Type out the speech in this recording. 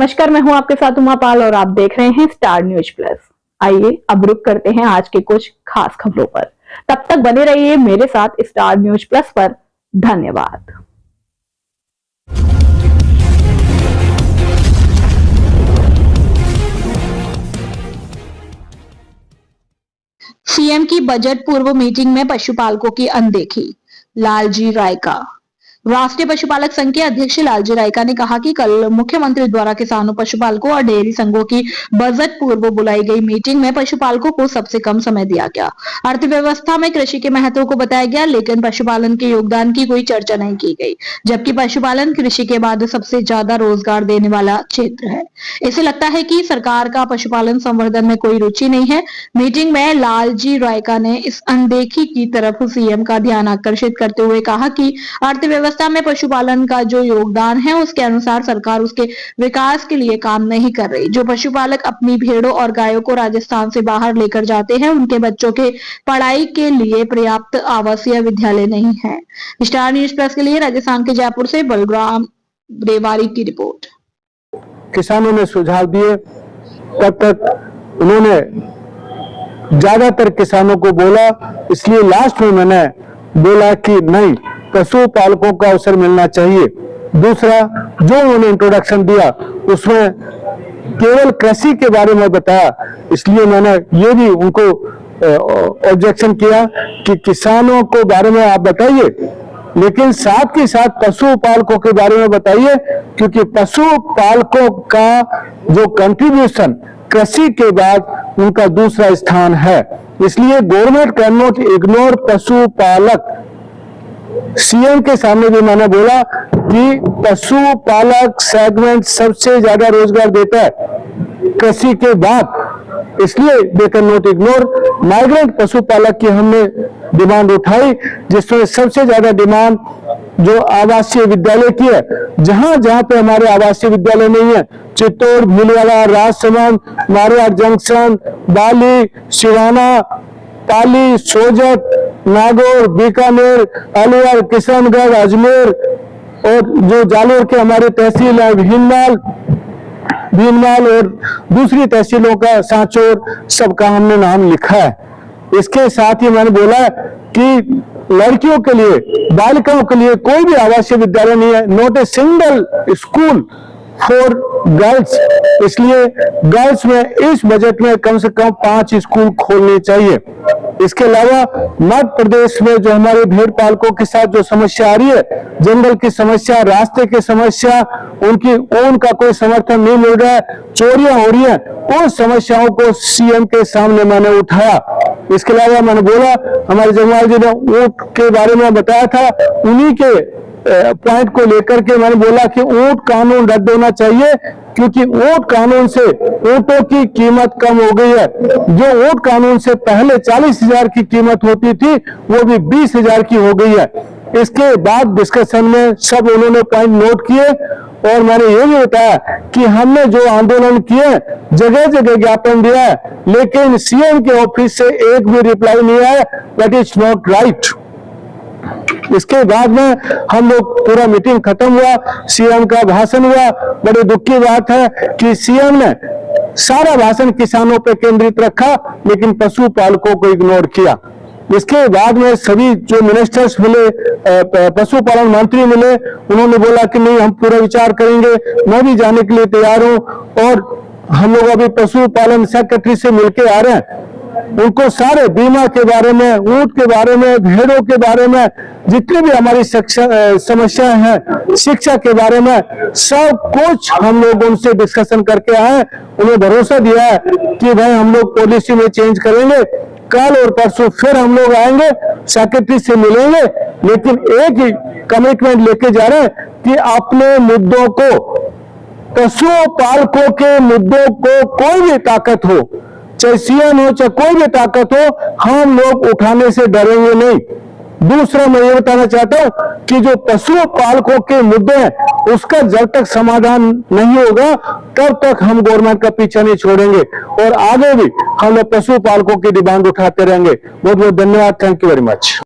नमस्कार, मैं हूं आपके साथ उमा पाल और आप देख रहे हैं स्टार न्यूज प्लस। आइए अब रुक करते हैं आज के कुछ खास खबरों पर। तब तक बने रहिए मेरे साथ स्टार न्यूज प्लस पर। धन्यवाद। सीएम की बजट पूर्व मीटिंग में पशुपालकों की अनदेखी। लालजी रायका। राष्ट्रीय पशुपालक संघ के अध्यक्ष लालजी रायका ने कहा कि कल मुख्यमंत्री द्वारा किसानों, पशुपालकों और डेयरी संघों की बजट पूर्व बुलाई गई मीटिंग में पशुपालकों को सबसे कम समय दिया गया। अर्थव्यवस्था में कृषि के महत्व को बताया गया, लेकिन पशुपालन के योगदान की कोई चर्चा नहीं की गई, जबकि पशुपालन कृषि के बाद सबसे ज्यादा रोजगार देने वाला क्षेत्र है। इसे लगता है कि सरकार का पशुपालन संवर्धन में कोई रुचि नहीं है। मीटिंग में लालजी रायका ने इस अनदेखी की तरफ सीएम का ध्यान आकर्षित करते हुए कहा कि अर्थव्यवस्था में पशुपालन का जो योगदान है उसके अनुसार सरकार उसके विकास के लिए काम नहीं कर रही। जो पशुपालक अपनी भेड़ों और गायों को राजस्थान से बाहर लेकर जाते हैं, उनके बच्चों के पढ़ाई के लिए पर्याप्त आवासीय विद्यालय नहीं है। स्टार न्यूज प्लस के लिए राजस्थान के जयपुर से बलराम रेवाड़ी की रिपोर्ट। किसानों ने सुझाव दिए, तब तक उन्होंने ज्यादातर किसानों को बोला, इसलिए लास्ट में मैंने बोला कि नहीं, पशुपालकों का अवसर मिलना चाहिए। दूसरा, जो उन्होंने इंट्रोडक्शन दिया उसमें केवल कृषि के बारे में बताया, इसलिए मैंने ये भी उनको ऑब्जेक्शन किया कि किसानों को बारे में आप बताइए, लेकिन साथ के साथ पशुपालकों के बारे में बताइए, क्योंकि पशुपालकों का जो कंट्रीब्यूशन कृषि के बाद उनका दूसरा स्थान है। इसलिए गवर्नमेंट कैन नॉट इग्नोर पशुपालक। सीएम के सामने भी मैंने बोला कि पशुपालक सेगमेंट सबसे ज्यादा रोजगार देता है कृषि के बाद, इसलिए they can not ignore. Migrant पशुपालक की हमने डिमांड उठाई, जिसमें सबसे ज्यादा डिमांड जो आवासीय विद्यालय की है। जहां जहां पे हमारे आवासीय विद्यालय नहीं है, चित्तौड़, भीलवाड़ा, राजसमंद, मारवाड़ जंक्शन, बाली, सिवाना, पाली, सोजत, नागौर, बीकानेर, अलवर, किशनगढ़, अजमेर और जो जालोर के हमारे तहसील है भीनमाल और दूसरी तहसीलों का सांचौर, सबका हमने नाम लिखा है। इसके साथ ही मैंने बोला कि लड़कियों के लिए, बालिकाओं के लिए कोई भी आवासीय विद्यालय नहीं है, not a single school for girls. इसलिए गर्ल्स में इस बजट में कम से कम 5 स्कूल खोलने चाहिए। इसके अलावा मध्य प्रदेश में जो हमारे भेड़ पालकों के साथ जो समस्या आ रही है, जंगल की समस्या, रास्ते की समस्या, उनकी ऊन का कोई समर्थन नहीं मिल रहा है, चोरियां हो रही हैं, उन समस्याओं को सीएम के सामने मैंने उठाया। इसके अलावा मैंने बोला, हमारे जगवाल जी ने ऊंट के बारे में बताया था, उन्हीं के पॉइंट को लेकर के मैंने बोला कि ऊंट कानून रद्द होना चाहिए, क्योंकि ऊंट कानून से ऊंटों की कीमत कम हो गई है। जो ऊंट कानून से पहले 40,000 की कीमत होती थी, वो भी 20,000 की हो गई है। इसके बाद डिस्कशन में सब उन्होंने पॉइंट नोट किए और मैंने ये भी बताया कि हमने जो आंदोलन किए, जगह जगह ज्ञापन दिया है, लेकिन सीएम के ऑफिस से एक भी रिप्लाई नहीं आया। That is not right. इसके बाद में हम लोग पूरा मीटिंग खत्म हुआ, सीएम का भाषण हुआ। बड़ी दुख की बात है कि सीएम ने सारा भाषण किसानों पर केंद्रित रखा, लेकिन पशुपालकों को इग्नोर किया। इसके बाद में सभी जो मिनिस्टर्स मिले, पशुपालन मंत्री मिले, उन्होंने बोला कि नहीं, हम पूरा विचार करेंगे, मैं भी जाने के लिए तैयार हूं। और हम लोग अभी पशुपालन सेक्रेटरी से मिलके आ रहे हैं, उनको सारे बीमा के बारे में, ऊंट के बारे में, भेड़ों के बारे में, जितनी भी हमारी समस्याएं हैं, शिक्षा के बारे में, सब कुछ हम लोग उनसे डिस्कशन करके आए। उन्हें भरोसा दिया है कि भाई हम लोग पॉलिसी में चेंज करेंगे। कल और परसों फिर हम लोग आएंगे, सेक्रेटरी से मिलेंगे, लेकिन एक ही कमिटमेंट लेके जा रहे हैं कि अपने मुद्दों को, पशुपालकों के मुद्दों को कोई भी ताकत हो, चाहे सीएम हो चाहे कोई भी ताकत हो, हम लोग उठाने से डरेंगे नहीं। दूसरा, मैं ये बताना चाहता हूं कि जो पशुपालकों के मुद्दे हैं, उसका जब तक समाधान नहीं होगा तब तक हम गवर्नमेंट का पीछा नहीं छोड़ेंगे और आगे भी हम लोग पशुपालकों की डिमांड उठाते रहेंगे। बहुत बहुत धन्यवाद। Thank you very much.